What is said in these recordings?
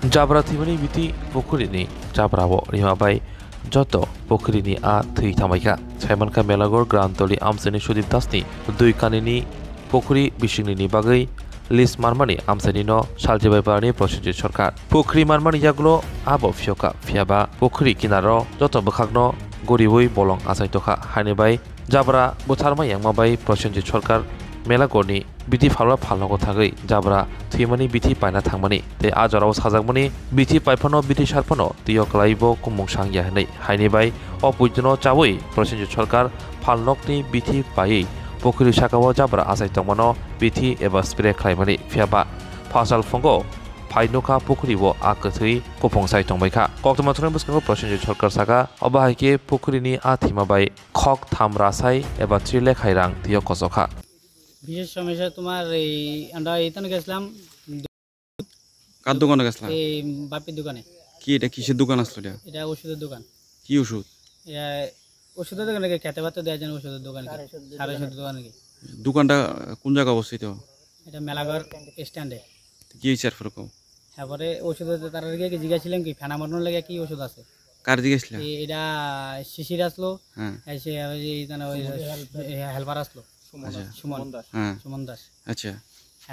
जाब्रा थैमानि बिथि पुखुरिनि जाब्राबो रिमाबाय जत पुखुरिनि थै थामायखा साइमानखा मेलागर ग्रामतली आमसानि सुदीप दासनि दुई कानिनि पुखुरि बिसिंनि बागै लिस्ट मारमानि आमसानि न सालजिबायबारनि प्रसेनजित सरकार पुखुरि मारमानि जागलो आबो फियका फियाबा पुखुरि किनारो जत बखागनो गरिबै बलं आसायतखा हानिबाय जाब्रा बुथारमा यांमाबाय प्रसेनजित सरकार मेलागरनि बिथि फालवा फालनगो थागै जाब्रा थैमानि बिथि पायना थांमानि ते आजराव साजागमानि बिथि पाइफानो बिथि सारफानो तिय क्लाइबो कुमुंसां याहनै हाइनिबाय अपुजनो चावै प्रसेनजित सरकार फालनकनि बिथि पायै पुखुरि साकाव जाब्रा आसायतमनो बिथि एबा स्प्रे खालायमानि फियाबा फासाल फंगो फाइनोखा पुखुरिबो आकथै कुफंसाय तंबायखा कक्तमाथुरनि बुस्कांगो प्रसेनजित सरकार साका अबाहायके पुखुरिनि थैमाबाय खक थाम रासाय एबा त्रिले खायरां तिय कसखा বিশেষ সমস্যা তোমার এই আমরা এখানে গেছিলাম কার দোকানে গেছিলাম এই বাপির দোকানে কি এটা কিসের দোকান আসলো এটা ওষুধের দোকান কি ওষুধ এটা ওষুধের দোকানে খেতে পাতে দেওয়ার জন্য ওষুধের দোকানে সারা ওষুধের দোকানে দোকানটা কোন জায়গায় অবস্থিত এটা মেলাঘর স্ট্যান্ডে কি স্যার ফরকম তারপরে ওষুধের তার আগে জিজ্ঞাসিলাম কি ফেনা মরনোর লাগে কি ওষুধ আছে কার জিজ্ঞাসিলাম এটা শিশির আসলো এসে হেল্পার আসলো সুমন দাস আচ্ছা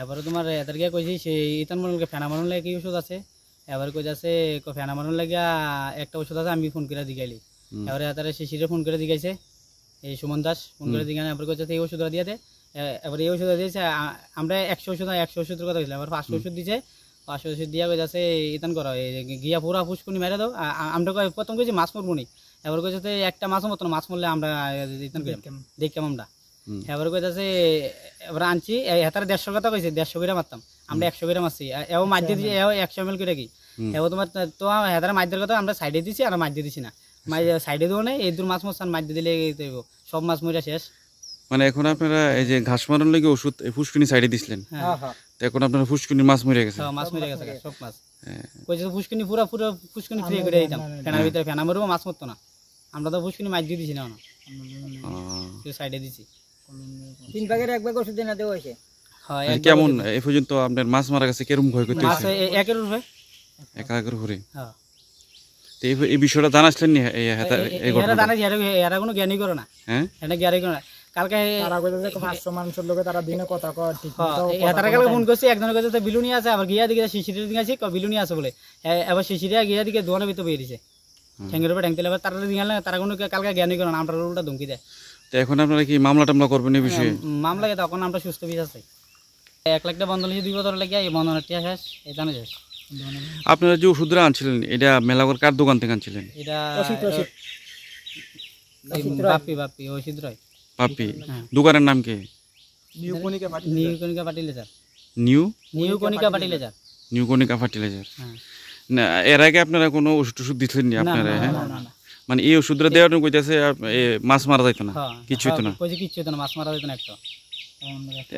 এবারে তোমার এদের গিয়ে কইছি সে ইতান মরনকে ফেনা মরন লাগে কি ওষুধ আছে এবারে কই যাচ্ছে ফেনা মরন লাগিয়া একটা ওষুধ আছে আমি ফোন করে দিগাইলি এবারে তারা শিশিরে ফোন করে দিগাইছে এই সুমন দাস ফোন করে দিগানে এবারে কইছে এই ওষুধটা দিয়ে দে এবারে এই ওষুধটা দিয়েছে আমরা 100 ওষুধের কথা বলছিলাম এবার 500 ওষুধ দিয়েছে 500 ওষুধ দিয়া কই যাচ্ছে ইতান করো গিয়া পুরা ফুসকুনি মেরে দাও আমরা প্রথম কইছি মাছ মরবো নি এবার কইছে একটা মাছও মতো মাছ মরলে আমরা ইতান করি দেখতাম আমরা এবারে কইতাছে এবার আনছি হেতার 150 কথা কইছে 150 করে মারতাম আমরা 100 করে মারছি এও মাছ দিয়ে দিছি এও 100 ml করে কি এও তোমার তো হেতার মাছ দেওয়ার কথা আমরা সাইডে দিছি আর মাছ দিয়ে দিছি না মাছ সাইডে দিও না এই দূর মাছ মছান মাছ দিয়ে দিলে সব মাছ মরে শেষ মানে এখন আপনারা এই যে ঘাস মারার লাগি ওষুধ ফুসকুনি সাইডে দিছিলেন তো এখন আপনারা ফুসকুনির মাছ মরে গেছে মাছ মরে গেছে সব মাছ কইছে ফুসকুনি পুরো ফুসকুনি ফ্রি করে দিতাম ফেনার ভিতরে ফেনা মরবো মাছ মরতো না আমরা তো ফুসকুনি মাছ দিয়ে দিছি না সাইডে দিছি 3 ভাগের 1 ভাগ ওষুধ দেনা দেওয়া হয়েছে হ্যাঁ কেমন এই পর্যন্ত আপনার মাছ মারা গেছে কেরম ভয় করতে মাছ একের উপরে একাগ্র করে হ্যাঁ তো এই বিষয়টা জানাছিলেন নি এই ঘটনা জানাই এরা কোনো জ্ঞানই করে না হ্যাঁ এটা জ্ঞানই করে না কালকে তারা কইছে যে 500 মানুষের লোকে তারা দিনে কথা কয় ঠিক তারা কালকে ফোন করছে একজন কইছে তো বিলুনি আছে আবার গিয়া দিকে শিশিরের দিকে আছে বিলুনি আছে বলে এবার শিশিরিয়া গিয়া দিকে দোকানের ভিতর বেরিয়ে দিছে ঠ্যাঙ্গের উপরে ঠ্যাংতে এবার তারা দিকে না তারা কোনো কালকে জ্ঞানই করে না আমরা উল্টা ধমকি দেয় তো এখন আপনারা কি মামলা টামলা করবেন এই বিষয়ে মামলা তখন আমরা সুস্থ বিচার চাই 1 লাখ টাকা বন্ধ লিখে 2 বছর লাগিয়া এই বন্ধনের টিয়া শেষ এই জানে শেষ আপনারা যে ওষুধরা আনছিলেন এটা মেলাগর কার দোকান থেকে আনছিলেন এটা বাপি ওষুধ রয় বাপি দোকানের নাম কি new Konika fertiliser new Konika fertiliser না এর আগে আপনারা কোনো ওষুধ দিছিলেন নি আপনারা হ্যাঁ মানে এই ওষুধরা দেওয়ার জন্য কইতাছে মাছ মারা যাইতো না কিছু হইতো না কইছে কিছু হইতো না মাছ মারা যাইতো না একটা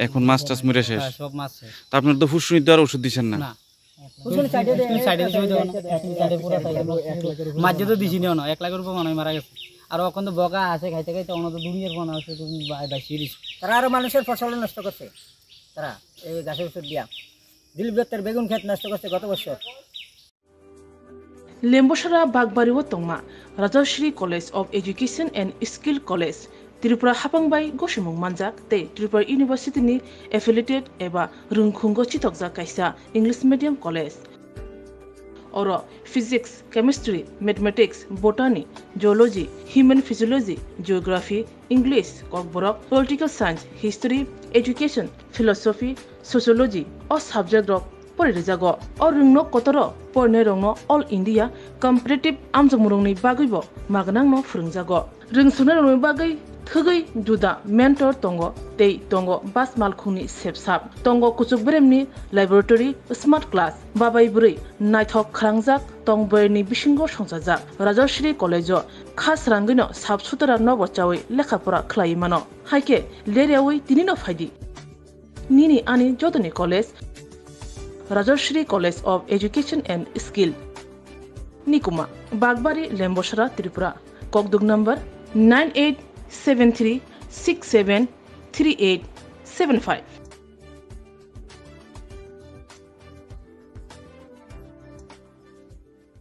এখন মাছ টাছ মরে শেষ সব মাছ শেষ তা আপনারা তো ফুসকুনি দেওয়ার ওষুধ দিছেন না ফুসকুনি সাইডে সাইডে পুরো মাছ তো দিছি না 1 লাখের উপর মনে মারা গেছে আর এখন তো বগা আছে খাইতে খাইতে অন্য তো দুনিয়ার বনা আছে তুমি বাইসিরিস তারা আর মানুষের ফসল নষ্ট করছে তারা এই গাছের ওষুধ দিয়া দিলীপ দত্তের বেগুন ক্ষেত নষ্ট করছে গত বছর लेम्बोसरा बागबारी तंगमा Rajshree college of education and skill college Tripura हापांबाई गसुमुं मानजाक ते त्रिपुरा यूनिवर्सिटी नि एफिलिएटेड एबा रुंखुंगो चितकजा कायसा इंग्लिश मीडियम कॉलेज और physics chemistry mathematics botany geology human physiology geography English Kokborok political science history education philosophy sociology और सब्जेक्ट रक परिजागो और रुंगनो कतरो परने रंगनो ऑल इंडिया कम्पिटिटिव आमजमुरंनि बागैबो मागनांनो फोरोंजागो रोंसुनो रंगनि बागै थगै जुदा मेंटर तंगो तेई तंगो बास मालखुंनि सेबसाब तंगो कुचुक ब्रेमनि लैबोरेटरी स्मार्ट क्लास बाबाई बुरै नायथक खालांजाक तंबरनि बिसिंगो संजाजाक राजश्री कॉलेजो खास रांगैनो साबसुतरा नबचावै लेखाफोरा खलायमानो हायके लेरियावै तिनिनो फायदि निनि आनि जतनि college Rajshree college of education and skill निकुमा बागबारी लेम्बोसरा त्रिपुरा ककदुग नंबर 9873673875